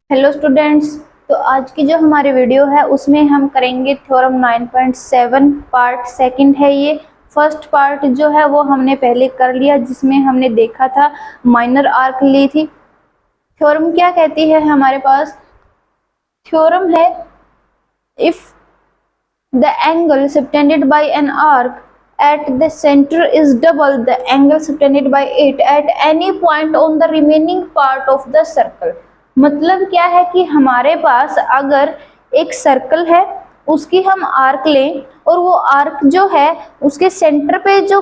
Hello students. तो आज की जो हमारी वीडियो है उसमें हम करेंगे थ्योरम 9.7 पार्ट सेकंड है ये। फर्स्ट पार्ट जो है वो हमने पहले कर लिया, जिसमें हमने देखा था माइनर आर्क ली थी। थ्योरम क्या कहती है हमारे पास? थ्योरम है if the angle subtended bye an arc at the center is double the angle subtended by it at any point on the remaining part of the circle। मतलब क्या है कि हमारे पास अगर एक सर्कल है, उसकी हम आर्क लें और वो आर्क जो है उसके सेंटर पे जो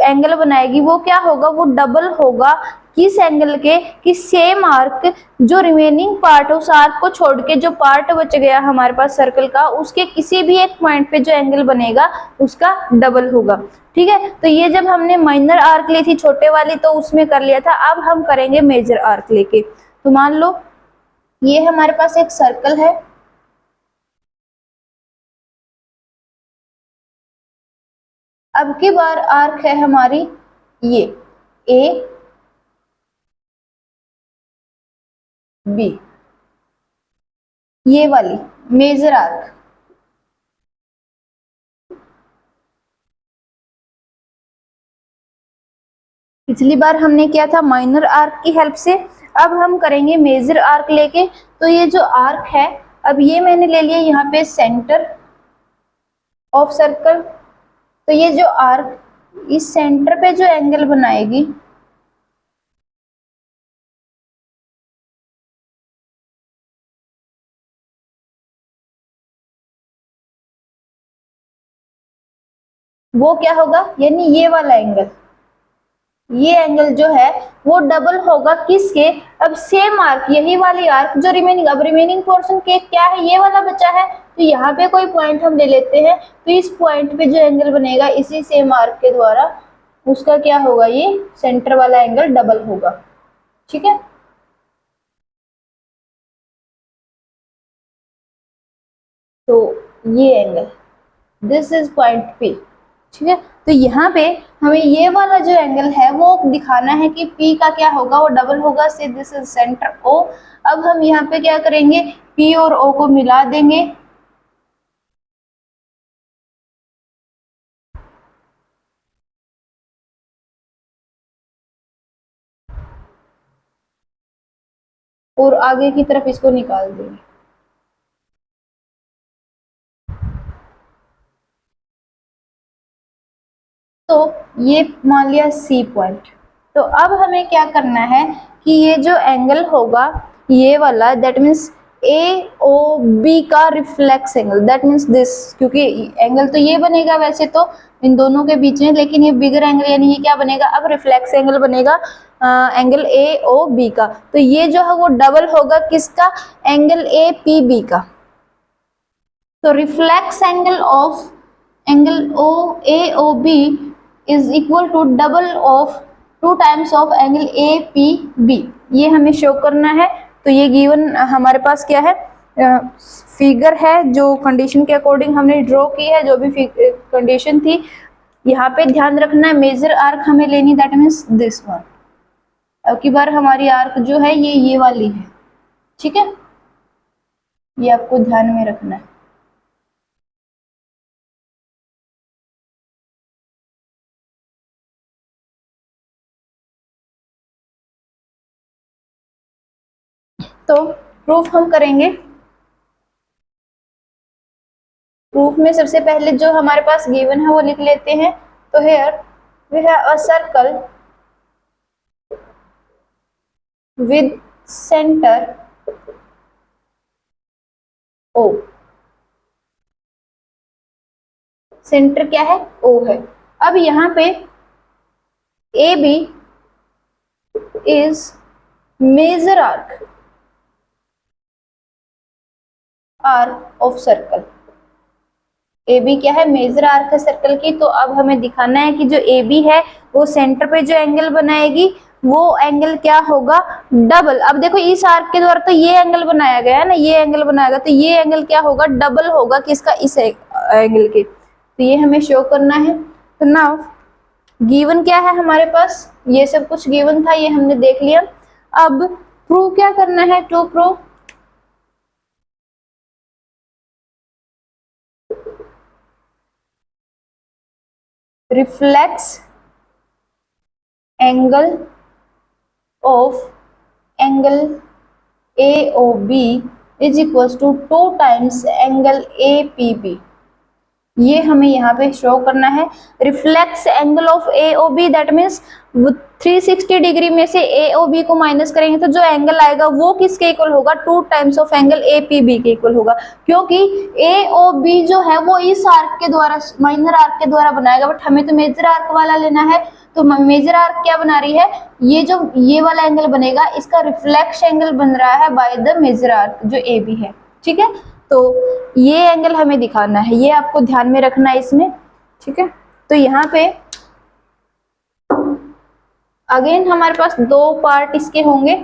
एंगल बनाएगी वो क्या होगा, वो डबल होगा किस एंगल के, कि सेम आर्क जो रिमेनिंग पार्ट, उस आर्क को छोड़ के जो पार्ट बच गया हमारे पास सर्कल का, उसके किसी भी एक पॉइंट पे जो एंगल बनेगा उसका डबल होगा। ठीक है, तो ये जब हमने माइनर आर्क ली थी छोटे वाली तो उसमें कर लिया था। अब हम करेंगे मेजर आर्क लेके। तो मान लो ये हमारे पास एक सर्कल है, अब की बार आर्क है हमारी ये ए बी, ये वाली मेजर आर्क। पिछली बार हमने किया था माइनर आर्क की हेल्प से, अब हम करेंगे मेजर आर्क लेके। तो ये जो आर्क है, अब ये मैंने ले लिया यहाँ पे सेंटर ऑफ सर्कल। तो ये जो आर्क इस सेंटर पे जो एंगल बनाएगी वो क्या होगा, यानी ये वाला एंगल, ये एंगल जो है वो डबल होगा किसके, अब सेम आर्क, यही वाली आर्क जो रिमेनिंग, अब रिमेनिंग पोर्शन के क्या है, ये वाला बचा है। तो यहाँ पे कोई पॉइंट हम ले लेते हैं, तो इस पॉइंट पे जो एंगल बनेगा इसी सेम आर्क के द्वारा, उसका क्या होगा, ये सेंटर वाला एंगल डबल होगा। ठीक है, तो ये angle, this is point P. ठीक है, तो यहाँ पे हमें ये वाला जो एंगल है वो दिखाना है कि P का क्या होगा, वो डबल होगा से दिस इज सेंटर O। अब हम यहाँ पे क्या करेंगे, P और O को मिला देंगे। और आगे की तरफ इसको निकाल देंगे। तो ये मान लिया C पॉइंट। तो अब हमें क्या करना है कि ये जो एंगल होगा ये वाला, दैट मीन्स AOB का reflex angle, that means this, क्योंकि एंगल तो ये बनेगा वैसे तो इन दोनों के बीच में, लेकिन ये बिगर एंगल यानी ये क्या बनेगा, अब रिफ्लेक्स एंगल बनेगा एंगल AOB का। तो ये जो है वो डबल होगा किसका, एंगल APB का। तो reflex angle of angle AOB is equal to double of 2 times of angle APB, ये हमें शो करना है। तो ये गिवन हमारे पास क्या है, फिगर है जो कंडीशन के अकॉर्डिंग हमने ड्रॉ की है, जो भी कंडीशन थी। यहाँ पे ध्यान रखना है मेजर आर्क हमें लेनी, दैट मीन्स दिस वन। अब की बार हमारी आर्क जो है ये वाली है। ठीक है, ये आपको ध्यान में रखना है। तो प्रूफ हम करेंगे। प्रूफ में सबसे पहले जो हमारे पास गिवन है वो लिख लेते हैं। तो here we have a circle with centre O। Centre क्या है, O है। अब यहाँ पे AB is major arc of circle. A B क्या है, मेजर आर्क है सर्कल की। तो अब हमें दिखाना है कि जो ए बी है वो सेंटर पे जो एंगल बनाएगी वो एंगल क्या होगा, डबल। अब देखो इस आर्क के द्वारा तो ये एंगल बनाया गया है ना, ये एंगल बनाएगा तो ये एंगल क्या होगा, डबल होगा किसका, इस एंगल के। तो ये हमें शो करना है। तो नाउ गिवन क्या है हमारे पास, ये सब कुछ गिवन था, ये हमने देख लिया। अब प्रूव क्या करना है, to prove reflex angle of angle AOB is equals to 2 times angle APB। ये हमें यहाँ पे शो करना है। Reflex angle of AOB that means 360 degree में से AOB को माइनस करेंगे तो जो एंगल आएगा वो किसके इक्वल होगा, 2 टाइम्स ऑफ एंगल APB के इक्वल होगा, क्योंकि AOB जो है वो इस आर्क के द्वारा, माइनर आर्क के द्वारा बनाएगा, बट हमें तो मेजर आर्क वाला लेना है। तो मेजर आर्क क्या बना रही है, ये वाला एंगल बनेगा, इसका रिफ्लेक्स एंगल बन रहा है बाय द मेजर आर्क जो AB है। ठीक है, तो ये एंगल हमें दिखाना है, ये आपको ध्यान में रखना है इसमें। ठीक है, तो यहाँ पे अगेन हमारे पास 2 पार्ट इसके होंगे।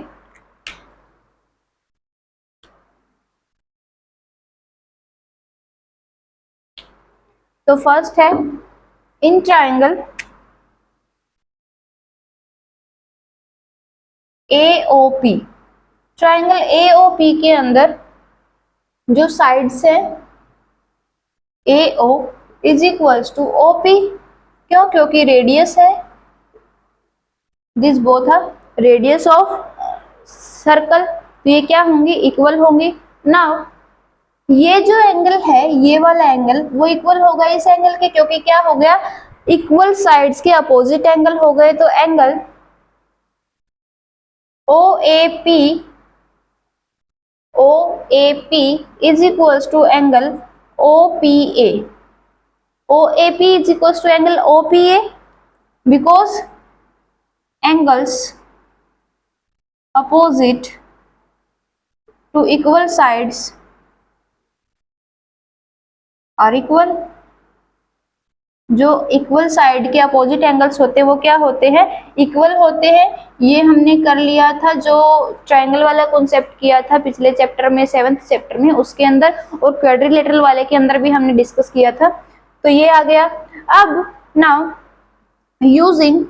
तो फर्स्ट है in triangle AOP। Triangle AOP के अंदर जो साइड्स है AO is equals to OP, क्यों, क्योंकि रेडियस है, this both are radius of circle, तो ये क्या होंगी, इक्वल होंगी। नाउ ये जो एंगल है, ये वाला एंगल वो इक्वल होगा इस एंगल के, क्योंकि क्या हो गया, इक्वल साइड्स के अपोजिट एंगल हो गए। तो angle OAP is equals to angle OPA। OAP is equals to angle OPA because angles opposite to equal sides are equal। जो इक्वल साइड के अपोजिट एंगल्स होते हैं वो क्या होते हैं, इक्वल होते हैं। ये हमने कर लिया था, जो ट्रायंगल वाला कॉन्सेप्ट किया था पिछले चैप्टर में, 7th चैप्टर में, उसके अंदर, और क्वाड्रिलेटरल वाले के अंदर भी हमने डिस्कस किया था। तो ये आ गया। अब now using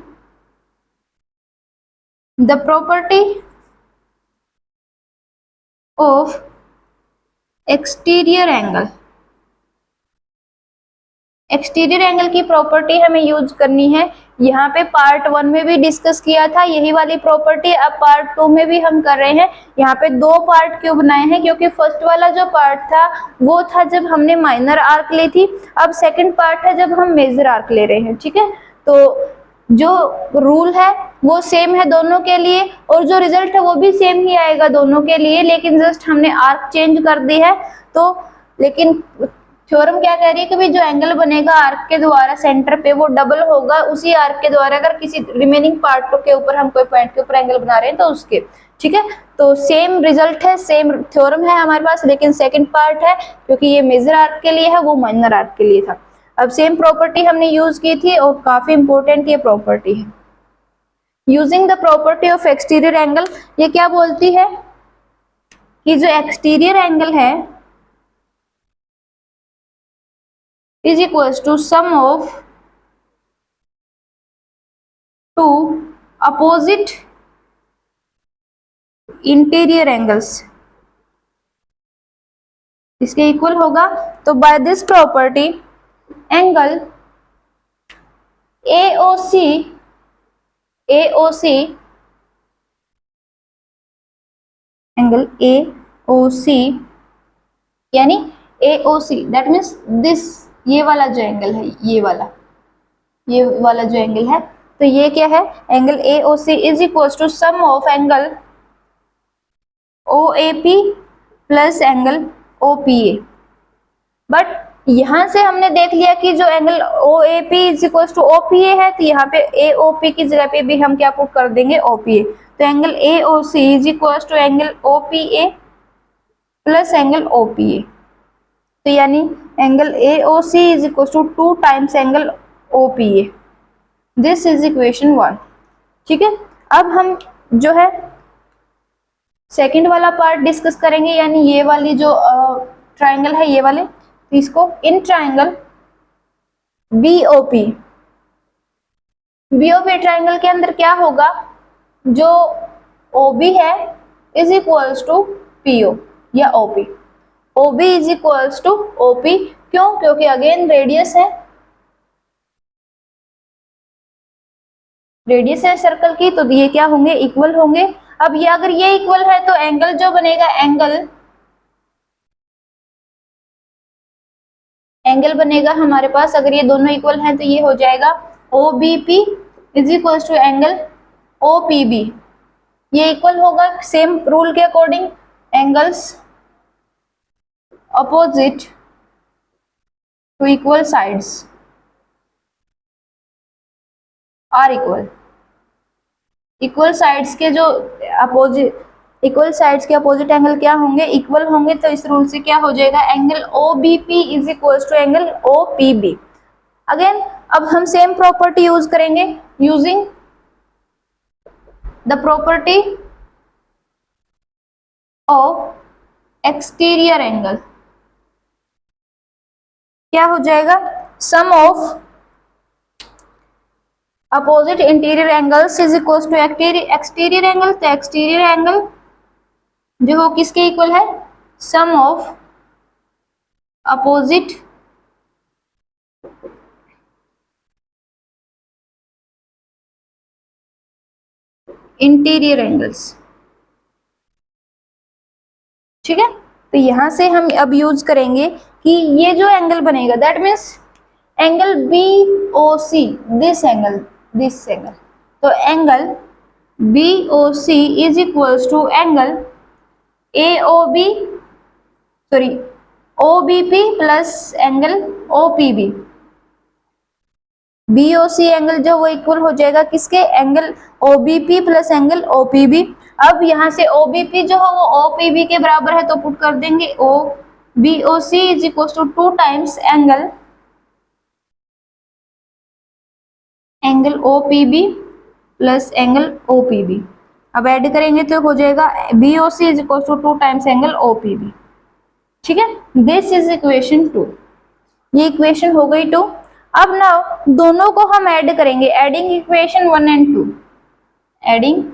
the property of exterior angle, exterior angle की प्रॉपर्टी हमें यूज करनी है। यहाँ पे पार्ट 1 में भी डिस्कस किया था यही वाली प्रॉपर्टी, अब पार्ट 2 में भी हम कर रहे हैं। यहाँ पे 2 पार्ट क्यों बनाए हैं, क्योंकि फर्स्ट वाला जो पार्ट था वो था जब हमने माइनर आर्क ली थी, अब सेकंड पार्ट है जब हम मेजर आर्क ले रहे हैं। ठीक है, तो जो रूल है वो सेम है दोनों के लिए, और जो रिजल्ट है वो भी सेम ही आएगा दोनों के लिए, लेकिन जस्ट हमने आर्क चेंज कर दी है। तो लेकिन थ्योरम क्या कह रही है कि भाई जो एंगल बनेगा आर्क के द्वारा सेंटर पे वो डबल होगा उसी आर्क के द्वारा, अगर किसी रिमेनिंग पार्ट के ऊपर हम कोई पॉइंट के ऊपर एंगल बना रहे हैं तो उसके। ठीक है, तो सेम रिजल्ट है, सेम थ्योरम है हमारे पास, लेकिन सेकंड पार्ट है क्योंकि ये मेजर आर्क के लिए है, वो माइनर आर्क के लिए था। अब सेम प्रॉपर्टी हमने यूज की थी और काफी इंपॉर्टेंट ये प्रॉपर्टी है। Using the property of exterior angle, ये क्या बोलती है कि जो एक्सटीरियर एंगल है is equals to sum of two opposite interior angles, इसके इक्वल होगा। तो by this property angle AOC angle AOC यानी AOC दैट मीन्स दिस, ये वाला जो एंगल है, ये वाला जो एंगल है, तो ये क्या है, angle AOC is equal to sum of angle OAP plus angle OPA। But यहां से हमने देख लिया कि जो angle OAP is equal to OPA है, तो यहाँ पे AOP की जगह पे भी हम क्या पुट कर देंगे, OPA। तो angle AOC is equal to angle OPA plus angle OPA, तो यानी angle AOC is equal to 2 times angle OPA। This is equation 1। ठीक है, अब हम जो है सेकंड वाला पार्ट डिस्कस करेंगे, यानी ये वाली जो ट्राइंगल है ये वाले, तो इसको इन ट्राइंगल BOP ट्राइंगल के अंदर क्या होगा, जो OB है इज इक्वल्स टू PO या OP। OB is equals to OP, क्यों, क्योंकि अगेन रेडियस है, रेडियस है सर्कल की, तो ये क्या होंगे, इक्वल होंगे। अब ये अगर ये इक्वल है तो एंगल जो बनेगा, एंगल बनेगा हमारे पास, अगर ये दोनों इक्वल हैं तो ये हो जाएगा OBP is equal to angle OPB। ये इक्वल होगा सेम रूल के according, angles opposite to equal sides are equal. Equal sides के जो अपोजिट, इक्वल साइड्स के अपोजिट एंगल क्या होंगे, इक्वल होंगे। तो इस रूल से क्या हो जाएगा, angle OBP is equal to angle OPB। Again अब हम सेम प्रॉपर्टी यूज करेंगे, using the property of exterior angle. क्या हो जाएगा, sum of opposite interior angles is equal to exterior angle. तो एक्सटीरियर एंगल जो हो किसके इक्वल है, sum of opposite interior angles. ठीक है, तो यहां से हम अब यूज करेंगे कि ये जो एंगल बनेगा, that means angle BOC, this angle, this angle. तो angle BOC is equals to angle AOB, sorry OBP plus angle OPB। BOC angle जो वो इक्वल हो जाएगा किसके, angle OBP plus angle OPB। अब यहां से OBP जो है वो OPB के बराबर है, तो पुट कर देंगे BOC is equal to 2 times angle OPB plus angle OPB। अब ऐड करेंगे तो हो जाएगा BOC is equal to 2 times angle OPB। ठीक है, दिस इज इक्वेशन 2। ये इक्वेशन हो गई 2। अब नाउ दोनों को हम ऐड करेंगे, adding equation 1 and 2, adding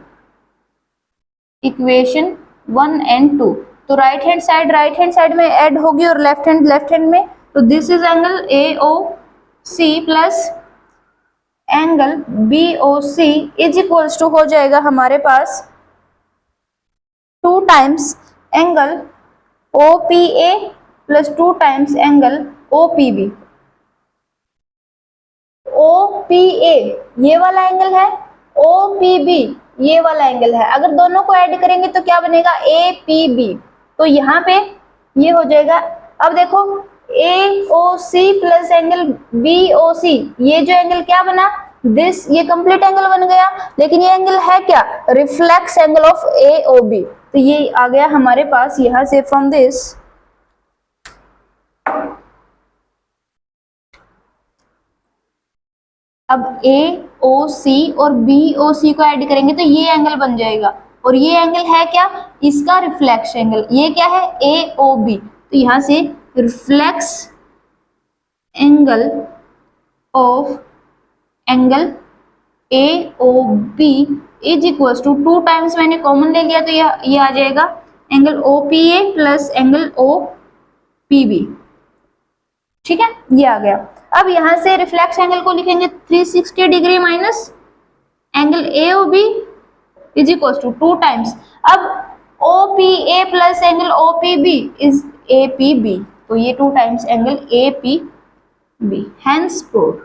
equation 1 and 2। तो राइट हैंड साइड में ऐड होगी और लेफ्ट हैंड में। तो this is angle AOC plus angle BOC is equals to हो जाएगा हमारे पास 2 times angle OPA plus 2 times angle OPB। OPA ये वाला एंगल है, OPB ये वाला एंगल है। अगर दोनों को ऐड करेंगे तो क्या बनेगा, APB। तो यहाँ पे ये हो जाएगा। अब देखो AOC प्लस एंगल BOC, ये जो एंगल क्या बना, दिस, ये कंप्लीट एंगल बन गया। लेकिन ये एंगल है क्या, रिफ्लेक्स एंगल ऑफ AOB। तो ये आ गया हमारे पास यहां से, फ्रॉम दिस अब AOC और BOC को ऐड करेंगे तो ये एंगल बन जाएगा। और ये एंगल है क्या, इसका रिफ्लेक्स एंगल। ये क्या है, AOB। तो यहां से reflex angle of angle AOB is equal to 2 times, मैंने कॉमन ले लिया तो ये आ जाएगा angle OPA plus angle OPB। ठीक है, ये आ गया। अब यहां से रिफ्लेक्स एंगल को लिखेंगे 360 degree minus angle AOB is equal to 2 times. अब OPA plus angle OPB is APB। तो ये 2 times angle APB, hence proved.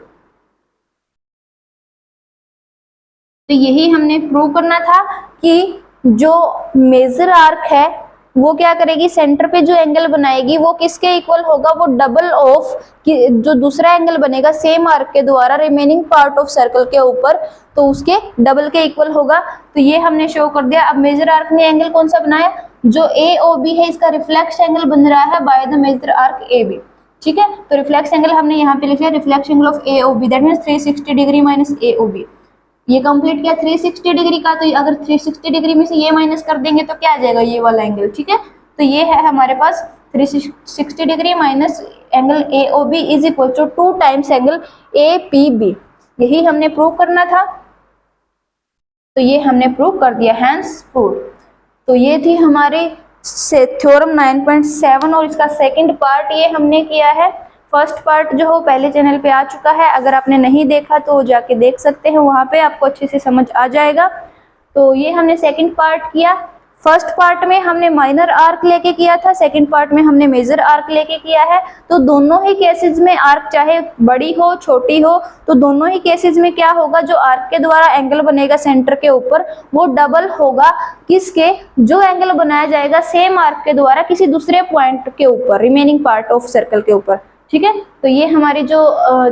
तो यही हमने प्रूव करना था कि जो मेजर आर्क है वो क्या करेगी, सेंटर पे जो एंगल बनाएगी वो किसके इक्वल होगा, वो डबल ऑफ जो दूसरा एंगल बनेगा सेम आर्क के द्वारा रिमेनिंग पार्ट ऑफ सर्कल के ऊपर, तो उसके डबल के इक्वल होगा। तो ये हमने शो कर दिया। अब मेजर आर्क ने एंगल कौन सा बनाया, जो AOB है, इसका रिफ्लेक्स एंगल बन रहा है by the major arc AB। ठीक है, तो रिफ्लेक्स एंगल हमने यहाँ पे लिखा है, reflex angle of AOB that means 360 degree minus AOB। ये कंप्लीट किया 360 डिग्री का, तो अगर 360 डिग्री में से ये माइनस कर देंगे तो क्या आ जाएगा, ये वाला एंगल। ठीक है, तो ये है हमारे पास 360 degree minus angle AOB is equal to 2 times angle APB। यही हमने प्रूव करना था, तो ये हमने प्रूव कर दिया, हैंस प्रूव। तो ये थी हमारी थ्योरम 9.7 और इसका सेकंड पार्ट ये हमने किया है। फर्स्ट पार्ट जो हो पहले चैनल पे आ चुका है, अगर आपने नहीं देखा तो जाके देख सकते हैं, वहाँ पे आपको अच्छे से समझ आ जाएगा। तो ये हमने सेकंड पार्ट किया। फर्स्ट पार्ट में हमने माइनर आर्क लेके किया था, सेकंड पार्ट में हमने मेजर आर्क लेके किया है। तो दोनों ही केसेस में आर्क चाहे बड़ी हो छोटी हो, तो दोनों ही केसेस में क्या होगा, जो आर्क के द्वारा एंगल बनेगा सेंटर के ऊपर वो डबल होगा किसके, जो एंगल बनाया जाएगा सेम आर्क के द्वारा किसी दूसरे पॉइंट के ऊपर, रिमेनिंग पार्ट ऑफ सर्कल के ऊपर। ठीक है, तो ये हमारी जो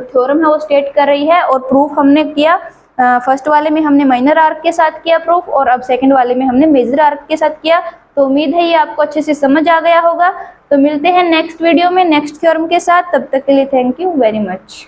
थ्योरम है वो स्टेट कर रही है। और प्रूफ हमने किया, फर्स्ट वाले में हमने माइनर आर्क के साथ किया प्रूफ, और अब सेकंड वाले में हमने मेजर आर्क के साथ किया। तो उम्मीद है ये आपको अच्छे से समझ आ गया होगा। तो मिलते हैं नेक्स्ट वीडियो में नेक्स्ट थ्योरम के साथ, तब तक के लिए थैंक यू वेरी मच।